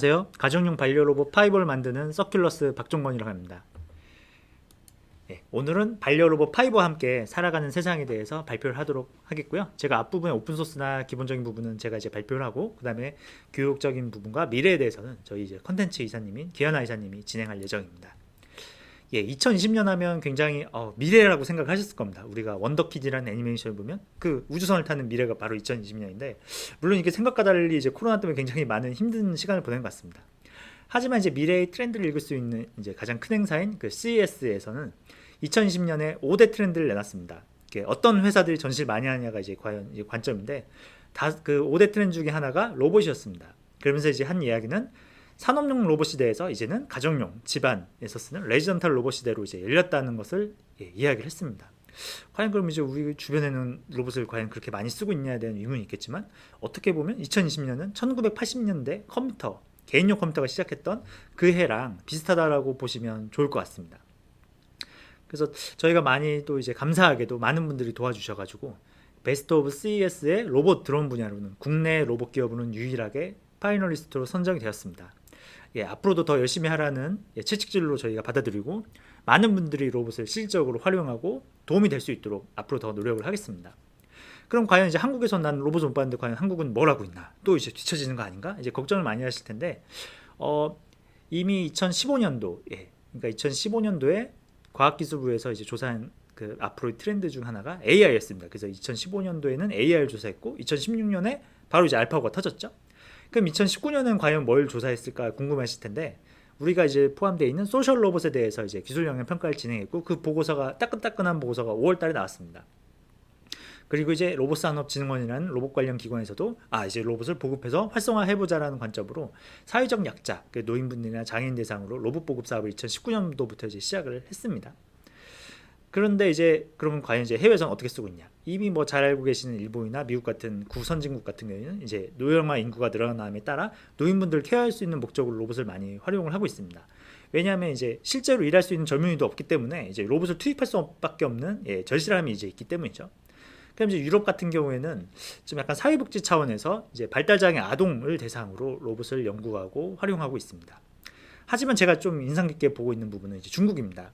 안녕하세요. 가정용 반려로봇 파이버를 만드는 서큘러스 박종건이라고 합니다. 오늘은 반려로봇 파이버와 함께 살아가는 세상에 대해서 발표를 하도록 하겠고요. 제가 앞부분에 오픈소스나 기본적인 부분은 제가 이제 발표를 하고, 그 다음에 교육적인 부분과 미래에 대해서는 저희 이제 컨텐츠 이사님인 기현아 이사님이 진행할 예정입니다. 2020년 하면 굉장히 미래라고 생각하셨을 겁니다. 우리가 원더키드라는 애니메이션을 보면 그 우주선을 타는 미래가 바로 2020년인데, 물론 이게 생각과 달리 이제 코로나 때문에 굉장히 많은 힘든 시간을 보낸 것 같습니다. 하지만 이제 미래의 트렌드를 읽을 수 있는 이제 가장 큰 행사인 그 CES에서는 2020년에 5대 트렌드를 내놨습니다. 어떤 회사들이 전시를 많이 하냐가 이제 과연 이제 관점인데, 다 그 5대 트렌드 중에 하나가 로봇이었습니다. 그러면서 이제 한 이야기는 산업용 로봇 시대에서 이제는 가정용, 집안에서 쓰는 레지던탈 로봇 시대로 이제 열렸다는 것을 이야기를 했습니다. 과연 그럼 이제 우리 주변에는 로봇을 과연 그렇게 많이 쓰고 있냐에 대한 의문이 있겠지만, 어떻게 보면 2020년은 1980년대 컴퓨터, 개인용 컴퓨터가 시작했던 그 해랑 비슷하다라고 보시면 좋을 것 같습니다. 그래서 저희가 많이 또 이제 감사하게도 많은 분들이 도와주셔가지고 베스트 오브 CES의 로봇 드론 분야로는 국내 로봇 기업으로는 유일하게 파이널리스트로 선정이 되었습니다. 앞으로도 더 열심히 하라는 채찍질로 저희가 받아들이고, 많은 분들이 로봇을 실질적으로 활용하고 도움이 될 수 있도록 앞으로 더 노력을 하겠습니다. 그럼 과연 이제 한국에서 난 로봇을 못 봤는데 과연 한국은 뭘 하고 있나? 또 이제 뒤처지는 거 아닌가? 이제 걱정을 많이 하실 텐데, 이미 2015년도, 그러니까 2015년도에 과학기술부에서 이제 조사한 그 앞으로의 트렌드 중 하나가 AI였습니다. 그래서 2015년도에는 AI를 조사했고, 2016년에 바로 이제 알파고가 터졌죠. 그럼 2019년은 과연 뭘 조사했을까 궁금하실 텐데, 우리가 이제 포함되어 있는 소셜 로봇에 대해서 이제 기술 영향 평가를 진행했고, 그 보고서가 따끈따끈한 보고서가 5월달에 나왔습니다. 그리고 이제 로봇산업진흥원이라는 로봇 관련 기관에서도 이제 로봇을 보급해서 활성화해보자라는 관점으로 사회적 약자, 그 노인분들이나 장애인 대상으로 로봇 보급 사업을 2019년도부터 이제 시작을 했습니다. 그런데 이제 그러면 과연 이제 해외에서는 어떻게 쓰고 있냐? 이미 뭐 잘 알고 계시는 일본이나 미국 같은 구선진국 같은 경우에는 이제 노령화 인구가 늘어남에 따라 노인분들을 케어할 수 있는 목적으로 로봇을 많이 활용을 하고 있습니다. 왜냐하면 이제 실제로 일할 수 있는 젊은이도 없기 때문에 이제 로봇을 투입할 수밖에 없는 절실함이 이제 있기 때문이죠. 그럼 이제 유럽 같은 경우에는 좀 약간 사회복지 차원에서 이제 발달장애 아동을 대상으로 로봇을 연구하고 활용하고 있습니다. 하지만 제가 좀 인상 깊게 보고 있는 부분은 이제 중국입니다.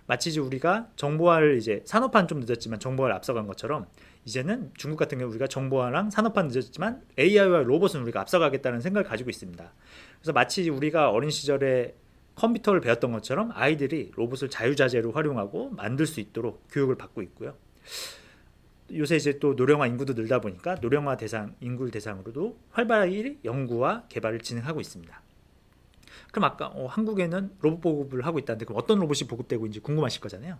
마치 이제 우리가 정보화를 이제 산업화는 좀 늦었지만 정보화를 앞서간 것처럼, 이제는 중국 같은 경우 우리가 정보화랑 산업화는 늦었지만 AI와 로봇은 우리가 앞서가겠다는 생각을 가지고 있습니다. 그래서 마치 우리가 어린 시절에 컴퓨터를 배웠던 것처럼 아이들이 로봇을 자유자재로 활용하고 만들 수 있도록 교육을 받고 있고요. 요새 이제 또 노령화 인구도 늘다 보니까 노령화 대상 인구를 대상으로도 활발하게 연구와 개발을 진행하고 있습니다. 그럼 아까 한국에는 로봇 보급을 하고 있다는데, 그럼 어떤 로봇이 보급되고 있는지 궁금하실 거잖아요.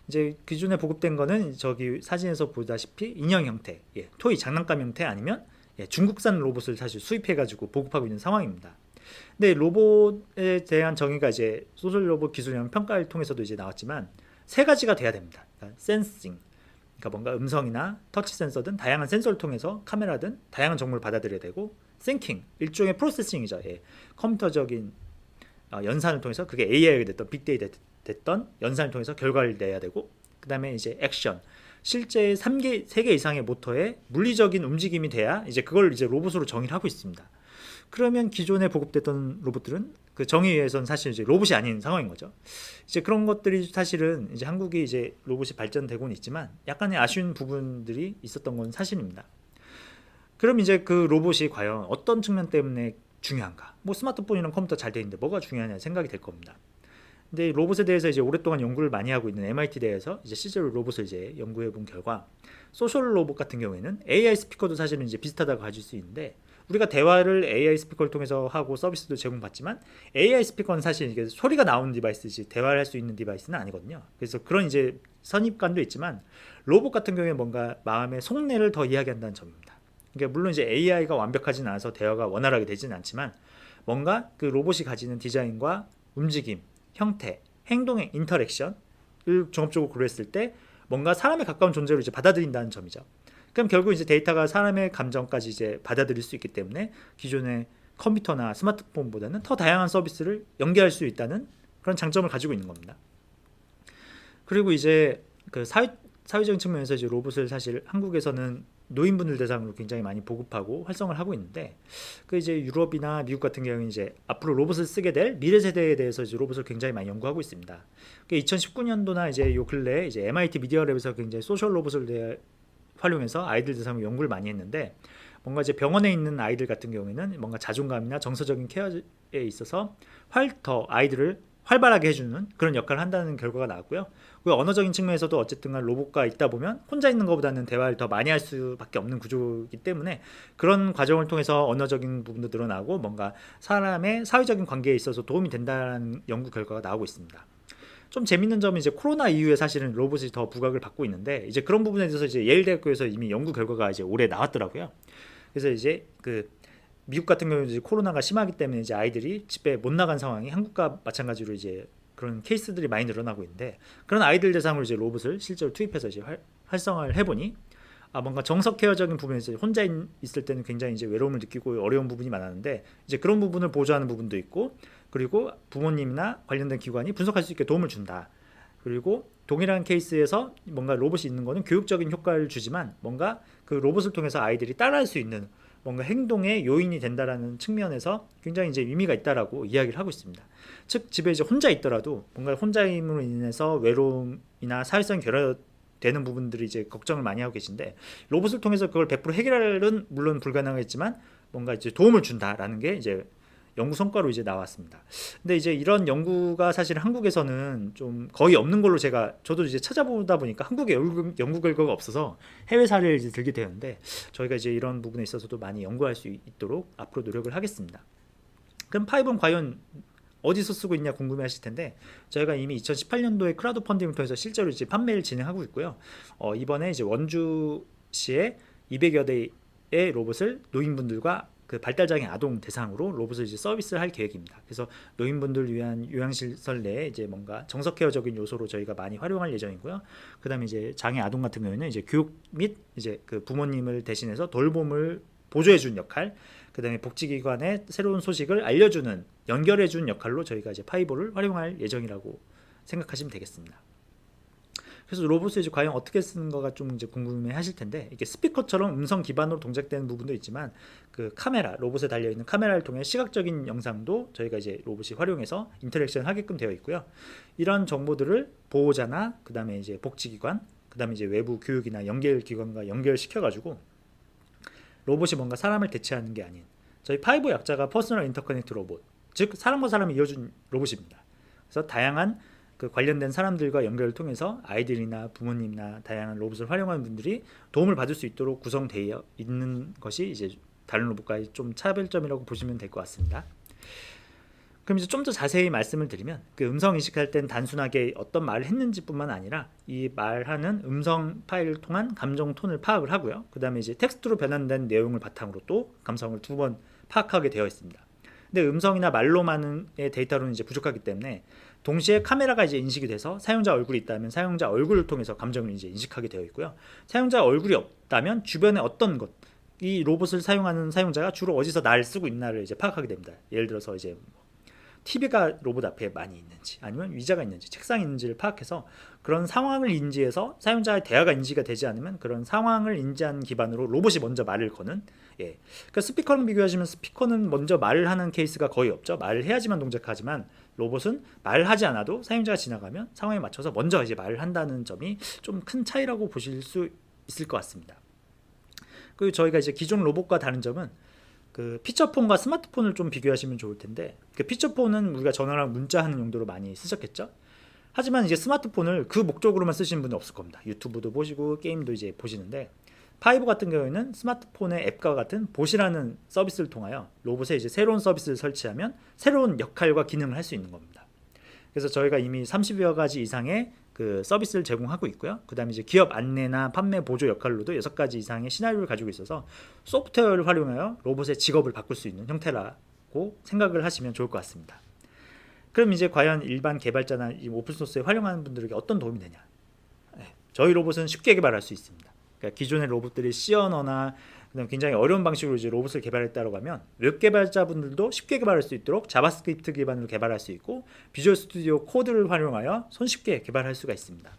이제 기존에 보급된 거는 저기 사진에서 보다시피 인형 형태, 토이 장난감 형태, 아니면 중국산 로봇을 사실 수입해가지고 보급하고 있는 상황입니다. 근데 로봇에 대한 정의가 이제 소셜 로봇 기술형 평가를 통해서도 이제 나왔지만 세 가지가 돼야 됩니다. 그러니까 센싱, 그러니까 뭔가 음성이나 터치 센서 등 다양한 센서를 통해서 카메라든 다양한 정보를 받아들여야 되고, 싱킹, 일종의 프로세싱이죠. 컴퓨터적인 연산을 통해서, 그게 AI가 됐던 빅데이터 됐던 연산을 통해서 결과를 내야 되고, 그 다음에 이제 액션, 실제 3개 이상의 모터에 물리적인 움직임이 돼야 이제 그걸 이제 로봇으로 정의를 하고 있습니다. 그러면 기존에 보급됐던 로봇들은 그 정의에 의해서는 사실 이제 로봇이 아닌 상황인 거죠. 이제 그런 것들이 사실은 이제 한국이 이제 로봇이 발전되고는 있지만 약간의 아쉬운 부분들이 있었던 건 사실입니다. 그럼 이제 그 로봇이 과연 어떤 측면 때문에 중요한가? 뭐 스마트폰이랑 컴퓨터 잘 돼 있는데 뭐가 중요하냐 생각이 될 겁니다. 근데 로봇에 대해서 이제 오랫동안 연구를 많이 하고 있는 MIT대에서 이제 실제로 로봇을 이제 연구해 본 결과, 소셜 로봇 같은 경우에는 AI 스피커도 사실은 이제 비슷하다고 가질 수 있는데, 우리가 대화를 AI 스피커를 통해서 하고 서비스도 제공받지만 AI 스피커는 사실 이게 소리가 나오는 디바이스지 대화를 할 수 있는 디바이스는 아니거든요. 그래서 그런 이제 선입관도 있지만, 로봇 같은 경우에 뭔가 마음의 속내를 더 이야기한다는 점입니다. 그러니까 물론 이제 AI가 완벽하진 않아서 대화가 원활하게 되지는 않지만, 뭔가 그 로봇이 가지는 디자인과 움직임, 형태, 행동의 인터랙션을 종합적으로 고려했을 때 뭔가 사람에 가까운 존재로 이제 받아들인다는 점이죠. 그럼 결국 이제 데이터가 사람의 감정까지 이제 받아들일 수 있기 때문에 기존의 컴퓨터나 스마트폰보다는 더 다양한 서비스를 연계할 수 있다는 그런 장점을 가지고 있는 겁니다. 그리고 이제 그 사회적인 측면에서 이제 로봇을 사실 한국에서는 노인분들 대상으로 굉장히 많이 보급하고 활성화를 하고 있는데, 그 이제 유럽이나 미국 같은 경우는 이제 앞으로 로봇을 쓰게 될 미래 세대에 대해서 이제 로봇을 굉장히 많이 연구하고 있습니다. 2019년도나 이제 요 근래 이제 MIT 미디어랩에서 굉장히 소셜 로봇을 활용해서 아이들 대상으로 연구를 많이 했는데, 뭔가 이제 병원에 있는 아이들 같은 경우에는 뭔가 자존감이나 정서적인 케어에 있어서 더 아이들을 활발하게 해주는 그런 역할을 한다는 결과가 나왔고요. 그 언어적인 측면에서도 어쨌든 간 로봇과 있다 보면 혼자 있는 것보다는 대화를 더 많이 할 수밖에 없는 구조이기 때문에 그런 과정을 통해서 언어적인 부분도 늘어나고 뭔가 사람의 사회적인 관계에 있어서 도움이 된다는 연구 결과가 나오고 있습니다. 좀 재밌는 점은 이제 코로나 이후에 사실은 로봇이 더 부각을 받고 있는데, 이제 그런 부분에 대해서 이제 예일대학교에서 이미 연구 결과가 이제 올해 나왔더라고요. 그래서 이제 그 미국 같은 경우는 이제 코로나가 심하기 때문에 이제 아이들이 집에 못 나간 상황이 한국과 마찬가지로 이제 그런 케이스들이 많이 늘어나고 있는데, 그런 아이들 대상으로 이제 로봇을 실제로 투입해서 이제 활성화를 해보니 뭔가 정서 케어적인 부분에서 혼자 있을 때는 굉장히 이제 외로움을 느끼고 어려운 부분이 많았는데, 이제 그런 부분을 보조하는 부분도 있고, 그리고 부모님이나 관련된 기관이 분석할 수 있게 도움을 준다. 그리고 동일한 케이스에서 뭔가 로봇이 있는 거는 교육적인 효과를 주지만 뭔가 그 로봇을 통해서 아이들이 따라할 수 있는 뭔가 행동의 요인이 된다라는 측면에서 굉장히 이제 의미가 있다라고 이야기를 하고 있습니다. 즉 집에 이제 혼자 있더라도 뭔가 혼자임으로 인해서 외로움이나 사회성이 결여되는 부분들이 이제 걱정을 많이 하고 계신데, 로봇을 통해서 그걸 100% 해결은 물론 불가능하겠지만 뭔가 이제 도움을 준다라는 게 이제 연구 성과로 이제 나왔습니다. 근데 이제 이런 연구가 사실 한국에서는 좀 거의 없는 걸로 저도 이제 찾아보다 보니까 한국에 연구 결과가 없어서 해외 사례를 이제 들게 되는데, 저희가 이제 이런 부분에 있어서도 많이 연구할 수 있도록 앞으로 노력을 하겠습니다. 그럼 파이브는 과연 어디서 쓰고 있냐 궁금해 하실 텐데, 저희가 이미 2018년도에 크라우드 펀딩을 통해서 실제로 이제 판매를 진행하고 있고요. 이번에 이제 원주시에 200여 대의 로봇을 노인분들과 그 발달장애 아동 대상으로 로봇을 이제 서비스를 할 계획입니다. 그래서 노인분들 위한 요양시설 내에 이제 뭔가 정서 케어적인 요소로 저희가 많이 활용할 예정이고요. 그다음에 이제 장애 아동 같은 경우에는 이제 교육 및 이제 그 부모님을 대신해서 돌봄을 보조해준 역할, 그다음에 복지기관의 새로운 소식을 알려주는 연결해준 역할로 저희가 이제 파이보를 활용할 예정이라고 생각하시면 되겠습니다. 그래서 로봇을 이제 과연 어떻게 쓰는 거가 좀 이제 궁금해 하실 텐데, 이게 스피커처럼 음성 기반으로 동작되는 부분도 있지만 그 카메라, 로봇에 달려 있는 카메라를 통해 시각적인 영상도 저희가 이제 로봇이 활용해서 인터랙션 하게끔 되어 있고요. 이런 정보들을 보호자나 그다음에 이제 복지기관, 그다음에 이제 외부 교육이나 연결기관과 연결시켜 가지고 로봇이 뭔가 사람을 대체하는 게 아닌 저희 파이브 약자가 퍼스널 인터커넥트 로봇, 즉 사람과 사람을 이어준 로봇입니다. 그래서 다양한 그 관련된 사람들과 연결을 통해서 아이들이나 부모님이나 다양한 로봇을 활용하는 분들이 도움을 받을 수 있도록 구성되어 있는 것이 이제 다른 로봇과의 좀 차별점이라고 보시면 될 것 같습니다. 그럼 이제 좀 더 자세히 말씀을 드리면, 그 음성 인식할 땐 단순하게 어떤 말을 했는지뿐만 아니라 이 말하는 음성 파일을 통한 감정 톤을 파악을 하고요. 그 다음에 이제 텍스트로 변환된 내용을 바탕으로 또 감성을 2번 파악하게 되어 있습니다. 근데 음성이나 말로만의 데이터로는 이제 부족하기 때문에 동시에 카메라가 이제 인식이 돼서 사용자 얼굴이 있다면 사용자 얼굴을 통해서 감정을 이제 인식하게 되어 있고요. 사용자 얼굴이 없다면 주변에 어떤 것, 이 로봇을 사용하는 사용자가 주로 어디서 날 쓰고 있나를 이제 파악하게 됩니다. 예를 들어서 이제 TV가 로봇 앞에 많이 있는지, 아니면 의자가 있는지, 책상이 있는지를 파악해서 그런 상황을 인지해서 사용자의 대화가 인지가 되지 않으면 그런 상황을 인지한 기반으로 로봇이 먼저 말을 거는, 그러니까 스피커랑 비교하시면 스피커는 먼저 말을 하는 케이스가 거의 없죠. 말을 해야지만 동작하지만 로봇은 말을 하지 않아도 사용자가 지나가면 상황에 맞춰서 먼저 이제 말을 한다는 점이 좀 큰 차이라고 보실 수 있을 것 같습니다. 그리고 저희가 이제 기존 로봇과 다른 점은 그 피처폰과 스마트폰을 좀 비교하시면 좋을 텐데, 그 피처폰은 우리가 전화랑 문자하는 용도로 많이 쓰셨겠죠. 하지만 이제 스마트폰을 그 목적으로만 쓰시는 분은 없을 겁니다. 유튜브도 보시고 게임도 이제 보시는데, 파이브 같은 경우에는 스마트폰의 앱과 같은 봇이라는 서비스를 통하여 로봇에 이제 새로운 서비스를 설치하면 새로운 역할과 기능을 할 수 있는 겁니다. 그래서 저희가 이미 30여 가지 이상의 그 서비스를 제공하고 있고요. 그 다음에 이제 기업 안내나 판매 보조 역할로도 6가지 이상의 시나리오를 가지고 있어서 소프트웨어를 활용하여 로봇의 직업을 바꿀 수 있는 형태라고 생각을 하시면 좋을 것 같습니다. 그럼 이제 과연 일반 개발자나 오픈소스에 활용하는 분들에게 어떤 도움이 되냐? 저희 로봇은 쉽게 개발할 수 있습니다. 그러니까 기존의 로봇들이 C 언어나 굉장히 어려운 방식으로 이제 로봇을 개발했다고 하면 웹 개발자분들도 쉽게 개발할 수 있도록 자바스크립트 기반으로 개발할 수 있고, 비주얼 스튜디오 코드를 활용하여 손쉽게 개발할 수가 있습니다.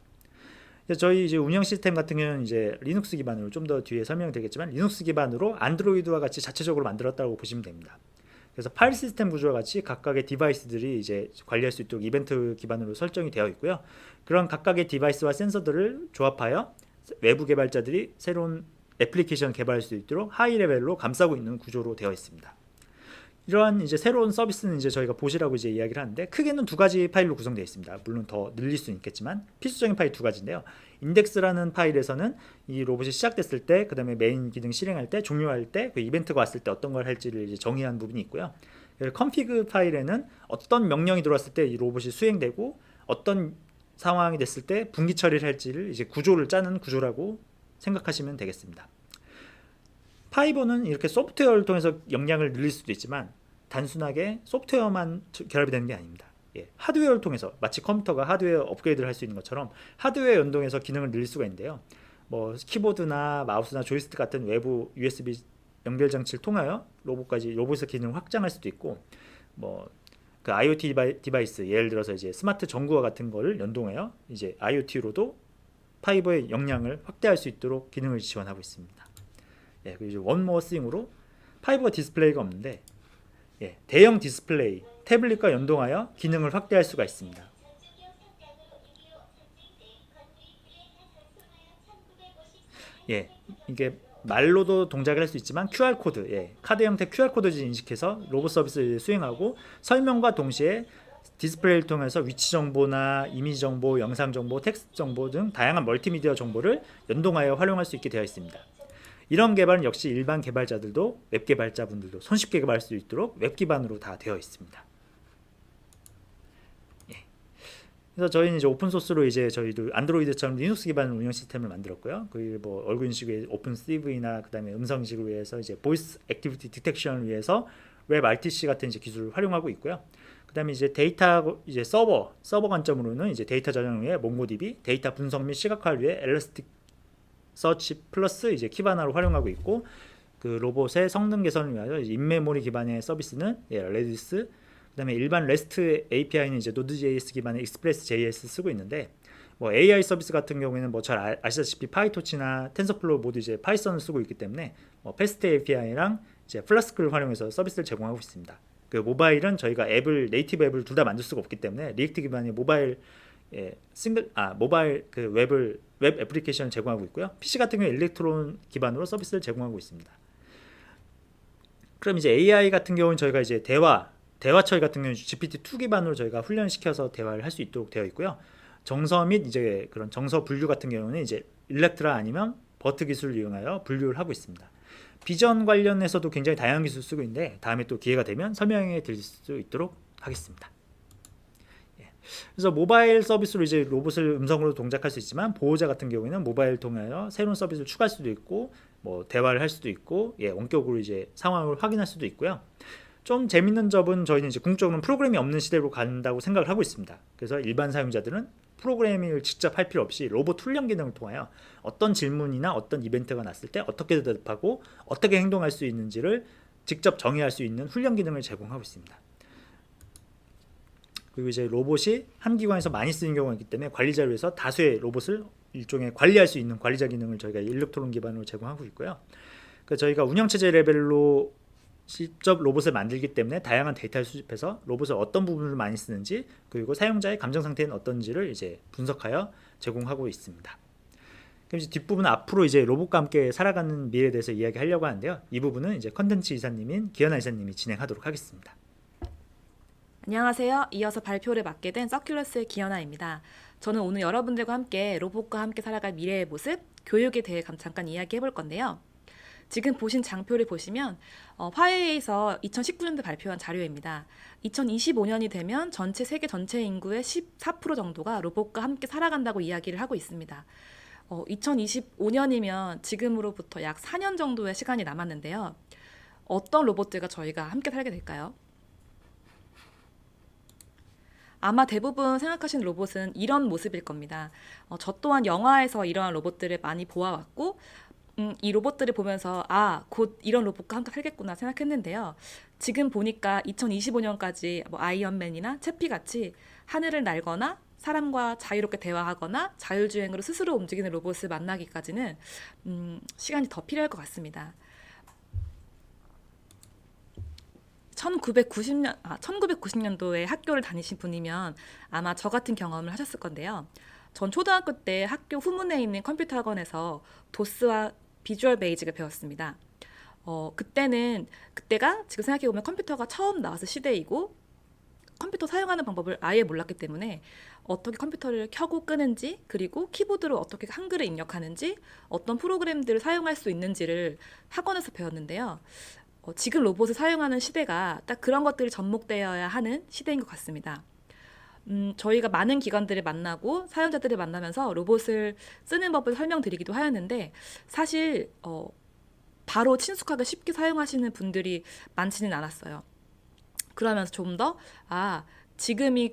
그래서 저희 이제 운영 시스템 같은 경우는 이제 리눅스 기반으로, 좀 더 뒤에 설명드리겠지만 리눅스 기반으로 안드로이드와 같이 자체적으로 만들었다고 보시면 됩니다. 그래서 파일 시스템 구조와 같이 각각의 디바이스들이 이제 관리할 수 있도록 이벤트 기반으로 설정이 되어 있고요. 그런 각각의 디바이스와 센서들을 조합하여 외부 개발자들이 새로운 애플리케이션 개발할 수 있도록 하이 레벨로 감싸고 있는 구조로 되어 있습니다. 이러한 이제 새로운 서비스는 이제 저희가 보시라고 이제 이야기를 하는데, 크게는 두 가지 파일로 구성되어 있습니다. 물론 더 늘릴 수는 있겠지만 필수적인 파일 두 가지인데요. 인덱스라는 파일에서는 이 로봇이 시작됐을 때, 그 다음에 메인 기능 실행할 때, 종료할 때, 그 이벤트가 왔을 때 어떤 걸 할지를 이제 정의한 부분이 있고요. 컨피그 파일에는 어떤 명령이 들어왔을 때 이 로봇이 수행되고 어떤 상황이 됐을 때 분기 처리를 할지를 이제 구조를 짜는 구조라고 생각하시면 되겠습니다. 파이버는 이렇게 소프트웨어를 통해서 역량을 늘릴 수도 있지만 단순하게 소프트웨어만 결합이 되는 게 아닙니다. 하드웨어를 통해서, 마치 컴퓨터가 하드웨어 업그레이드를 할 수 있는 것처럼 하드웨어 연동해서 기능을 늘릴 수가 있는데요. 뭐 키보드나 마우스나 조이스틱 같은 외부 USB 연결 장치를 통하여 로봇의 기능을 확장할 수도 있고, 뭐 그 IoT 디바이스, 예를 들어서 이제 스마트 전구와 같은 거를 연동하여 이제 IoT로도 파이버의 역량을 확대할 수 있도록 기능을 지원하고 있습니다. 그리고 이제 원모어 싱으로 파이버가 디스플레이가 없는데 대형 디스플레이, 태블릿과 연동하여 기능을 확대할 수가 있습니다. 이게 말로도 동작을 할 수 있지만 QR코드, 카드 형태 QR코드를 인식해서 로봇 서비스를 수행하고, 설명과 동시에 디스플레이를 통해서 위치 정보나 이미지 정보, 영상 정보, 텍스트 정보 등 다양한 멀티미디어 정보를 연동하여 활용할 수 있게 되어 있습니다. 이런 개발은 역시 일반 개발자들도, 웹 개발자분들도 손쉽게 개발할 수 있도록 웹 기반으로 다 되어 있습니다. 그래서 저희는 이제 오픈 소스로 이제 저희도 안드로이드처럼 리눅스 기반 운영 시스템을 만들었고요. 그리고 뭐 얼굴 인식 위해 오픈 CV나 그다음에 음성 인식을 위해서 이제 보이스 액티비티 디텍션을 위해서 웹 RTC 같은 이제 기술을 활용하고 있고요. 그다음에 이제 데이터 이제 서버 관점으로는 이제 데이터 저장을 위해 몽고DB, 데이터 분석 및 시각화를 위해 엘라스틱 서치 플러스 이제 키바나로 활용하고 있고, 그 로봇의 성능 개선을 위하여 인메모리 기반의 서비스는 레디스, 그다음에 일반 REST API는 이제 Node.js 기반의 Express.js 쓰고 있는데, 뭐 AI 서비스 같은 경우에는 뭐 잘 아시다시피 파이토치나 텐서플로우 모두 이제 파이썬을 쓰고 있기 때문에 뭐 패스트 API랑 이제 플라스크를 활용해서 서비스를 제공하고 있습니다. 그 모바일은 저희가 네이티브 앱을 둘 다 만들 수가 없기 때문에 리액트 기반의 모바일 그 웹 애플리케이션을 제공하고 있고요. PC 같은 경우에 일렉트론 기반으로 서비스를 제공하고 있습니다. 그럼 이제 AI 같은 경우는 저희가 이제 대화 처리 같은 경우는 GPT-2 기반으로 저희가 훈련시켜서 대화를 할 수 있도록 되어 있고요. 정서 및 이제 그런 정서 분류 같은 경우는 이제 일렉트라 아니면 버트 기술을 이용하여 분류를 하고 있습니다. 비전 관련해서도 굉장히 다양한 기술을 쓰고 있는데 다음에 또 기회가 되면 설명해 드릴 수 있도록 하겠습니다. 그래서 모바일 서비스로 이제 로봇을 음성으로 동작할 수 있지만, 보호자 같은 경우에는 모바일 통하여 새로운 서비스를 추가할 수도 있고, 뭐 대화를 할 수도 있고, 원격으로 이제 상황을 확인할 수도 있고요. 좀 재밌는 점은 저희는 이제 궁극적으로는 프로그램이 없는 시대로 간다고 생각을 하고 있습니다. 그래서 일반 사용자들은 프로그래밍을 직접 할 필요 없이 로봇 훈련 기능을 통하여 어떤 질문이나 어떤 이벤트가 났을 때 어떻게 대답하고 어떻게 행동할 수 있는지를 직접 정의할 수 있는 훈련 기능을 제공하고 있습니다. 그리고 이제 로봇이 한 기관에서 많이 쓰는 경우가 있기 때문에 관리자를 위해서 다수의 로봇을 일종의 관리할 수 있는 관리자 기능을 저희가 일렉트론 기반으로 제공하고 있고요. 그러니까 저희가 운영체제 레벨로 직접 로봇을 만들기 때문에 다양한 데이터를 수집해서 로봇을 어떤 부분을 많이 쓰는지, 그리고 사용자의 감정 상태는 어떤지를 이제 분석하여 제공하고 있습니다. 그럼 이제 뒷부분은 앞으로 이제 로봇과 함께 살아가는 미래에 대해서 이야기하려고 하는데요. 이 부분은 이제 컨텐츠 이사님인 기현아 이사님이 진행하도록 하겠습니다. 안녕하세요. 이어서 발표를 맡게 된 서큘러스의 기현아입니다. 저는 오늘 여러분들과 함께 로봇과 함께 살아갈 미래의 모습, 교육에 대해 잠깐 이야기해 볼 건데요. 지금 보신 장표를 보시면 화웨이에서 2019년도에 발표한 자료입니다. 2025년이 되면 세계 전체 인구의 14% 정도가 로봇과 함께 살아간다고 이야기를 하고 있습니다. 2025년이면 지금으로부터 약 4년 정도의 시간이 남았는데요. 어떤 로봇들과 저희가 함께 살게 될까요? 아마 대부분 생각하시는 로봇은 이런 모습일 겁니다. 저 또한 영화에서 이러한 로봇들을 많이 보아왔고, 이 로봇들을 보면서 곧 이런 로봇과 함께 살겠구나 생각했는데요. 지금 보니까 2025년까지 뭐 아이언맨이나 채피 같이 하늘을 날거나 사람과 자유롭게 대화하거나 자율주행으로 스스로 움직이는 로봇을 만나기까지는 시간이 더 필요할 것 같습니다. 1990년도에 학교를 다니신 분이면 아마 저 같은 경험을 하셨을 건데요. 전 초등학교 때 학교 후문에 있는 컴퓨터 학원에서 도스와 비주얼 베이직을 배웠습니다. 그때가 지금 생각해보면 컴퓨터가 처음 나왔을 시대이고 컴퓨터 사용하는 방법을 아예 몰랐기 때문에 어떻게 컴퓨터를 켜고 끄는지, 그리고 키보드로 어떻게 한글을 입력하는지, 어떤 프로그램들을 사용할 수 있는지를 학원에서 배웠는데요. 지금 로봇을 사용하는 시대가 딱 그런 것들이 접목되어야 하는 시대인 것 같습니다. 저희가 많은 기관들을 만나고 사용자들을 만나면서 로봇을 쓰는 법을 설명드리기도 하였는데, 사실 바로 친숙하게 쉽게 사용하시는 분들이 많지는 않았어요. 그러면서 좀 더 지금이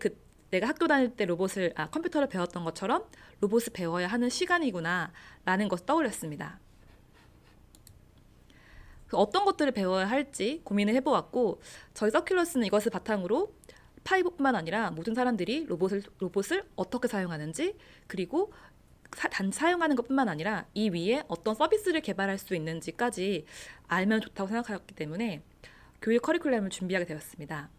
내가 학교 다닐 때 컴퓨터를 배웠던 것처럼 로봇을 배워야 하는 시간이구나 라는 것을 떠올렸습니다. 어떤 것들을 배워야 할지 고민을 해보았고, 저희 서큘러스는 이것을 바탕으로 파이브뿐만 아니라 모든 사람들이 로봇을 어떻게 사용하는지, 그리고 단 사용하는 것뿐만 아니라 이 위에 어떤 서비스를 개발할 수 있는지까지 알면 좋다고 생각하였기 때문에 교육 커리큘럼을 준비하게 되었습니다.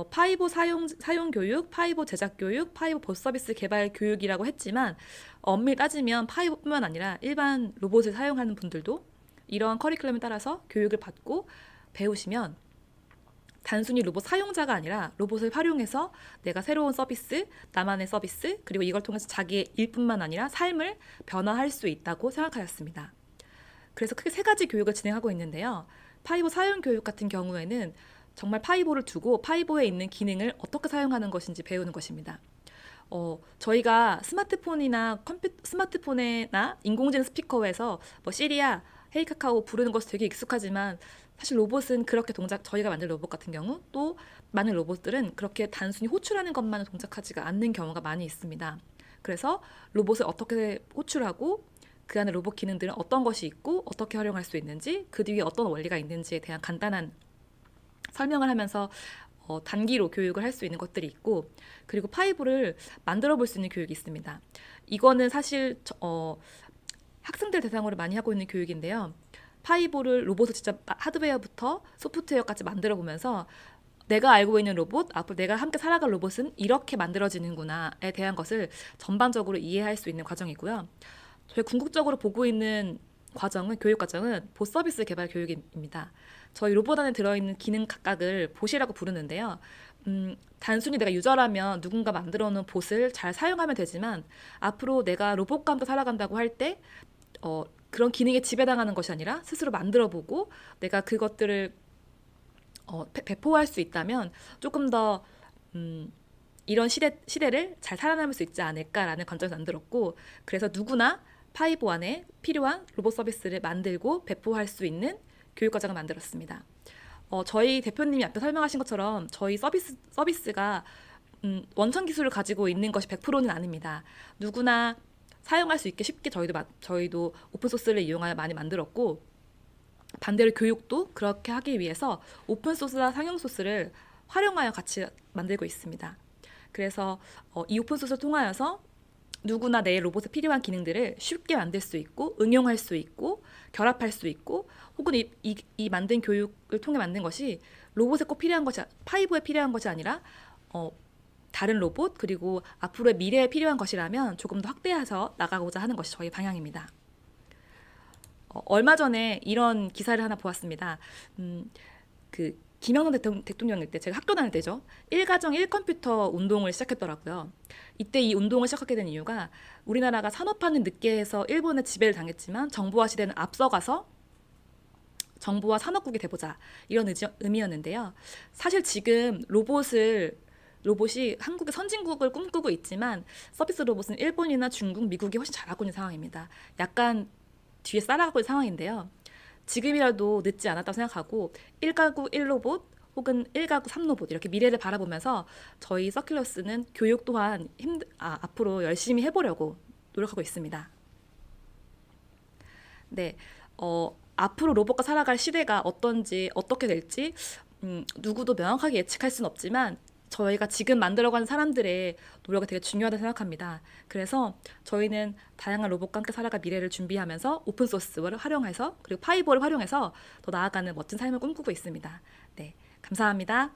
파이보 사용 교육, 파이보 제작 교육, 파이보 보스 서비스 개발 교육이라고 했지만 엄밀히 따지면 파이보뿐만 아니라 일반 로봇을 사용하는 분들도 이러한 커리큘럼에 따라서 교육을 받고 배우시면 단순히 로봇 사용자가 아니라 로봇을 활용해서 내가 새로운 서비스, 나만의 서비스, 그리고 이걸 통해서 자기의 일뿐만 아니라 삶을 변화할 수 있다고 생각하였습니다. 그래서 크게 3가지 교육을 진행하고 있는데요. 파이보 사용 교육 같은 경우에는 정말 파이보를 두고 파이보에 있는 기능을 어떻게 사용하는 것인지 배우는 것입니다. 저희가 스마트폰이나 인공지능 스피커에서 시리야, 헤이 카카오 부르는 것이 되게 익숙하지만 사실 로봇은 그렇게 저희가 만든 로봇 같은 경우, 또 많은 로봇들은 그렇게 단순히 호출하는 것만을 동작하지가 않는 경우가 많이 있습니다. 그래서 로봇을 어떻게 호출하고 그 안에 로봇 기능들은 어떤 것이 있고 어떻게 활용할 수 있는지, 그 뒤에 어떤 원리가 있는지에 대한 간단한 설명을 하면서 단기로 교육을 할 수 있는 것들이 있고, 그리고 파이보를 만들어 볼 수 있는 교육이 있습니다. 이거는 사실 학생들 대상으로 많이 하고 있는 교육인데요. 파이보를 로봇을 진짜 하드웨어부터 소프트웨어까지 만들어 보면서 내가 알고 있는 로봇, 앞으로 내가 함께 살아갈 로봇은 이렇게 만들어지는구나에 대한 것을 전반적으로 이해할 수 있는 과정이고요. 저희 궁극적으로 보고 있는 교육 과정은 보스 서비스 개발 교육입니다. 저희 로봇 안에 들어있는 기능 각각을 봇이라고 부르는데요. 단순히 내가 유저라면 누군가 만들어 놓은 봇을 잘 사용하면 되지만, 앞으로 내가 로봇과 함께 살아간다고 할 때 그런 기능에 지배당하는 것이 아니라 스스로 만들어보고 내가 그것들을 배포할 수 있다면 조금 더 이런 시대를 잘 살아남을 수 있지 않을까라는 관점에서 만들었고, 그래서 누구나 파이보 안에 필요한 로봇 서비스를 만들고 배포할 수 있는 교육과정을 만들었습니다. 저희 대표님이 앞에 설명하신 것처럼 저희 서비스가 원천 기술을 가지고 있는 것이 100%는 아닙니다. 누구나 사용할 수 있게 쉽게 저희도 오픈소스를 이용하여 많이 만들었고, 반대로 교육도 그렇게 하기 위해서 오픈소스와 상용소스를 활용하여 같이 만들고 있습니다. 그래서 이 오픈소스를 통하여서 누구나 내 로봇에 필요한 기능들을 쉽게 만들 수 있고 응용할 수 있고 결합할 수 있고, 혹은 이 만든 교육을 통해 만든 것이 로봇에 꼭 필요한 것이, 파이브에 필요한 것이 아니라 다른 로봇, 그리고 앞으로의 미래에 필요한 것이라면 조금 더 확대해서 나가고자 하는 것이 저희 방향입니다. 얼마 전에 이런 기사를 하나 보았습니다. 김영삼 대통령일 때, 제가 학교 다닐 때죠. 1가정 1컴퓨터 운동을 시작했더라고요. 이때 이 운동을 시작하게 된 이유가 우리나라가 산업화는 늦게 해서 일본의 지배를 당했지만 정보화 시대는 앞서가서 정보화 산업국이 돼보자, 이런 의미였는데요. 사실 지금 로봇이 한국의 선진국을 꿈꾸고 있지만 서비스 로봇은 일본이나 중국, 미국이 훨씬 잘하고 있는 상황입니다. 약간 뒤에 따라가고 있는 상황인데요. 지금이라도 늦지 않았다고 생각하고 1가구 1로봇 혹은 1가구 3로봇 이렇게 미래를 바라보면서 저희 서큘러스는 교육 또한 앞으로 열심히 해보려고 노력하고 있습니다. 네, 앞으로 로봇과 살아갈 시대가 어떤지, 어떻게 될지 누구도 명확하게 예측할 수는 없지만 저희가 지금 만들어가는 사람들의 노력이 되게 중요하다고 생각합니다. 그래서 저희는 다양한 로봇과 함께 살아갈 미래를 준비하면서 오픈소스를 활용해서 그리고 파이보를 활용해서 더 나아가는 멋진 삶을 꿈꾸고 있습니다. 네, 감사합니다.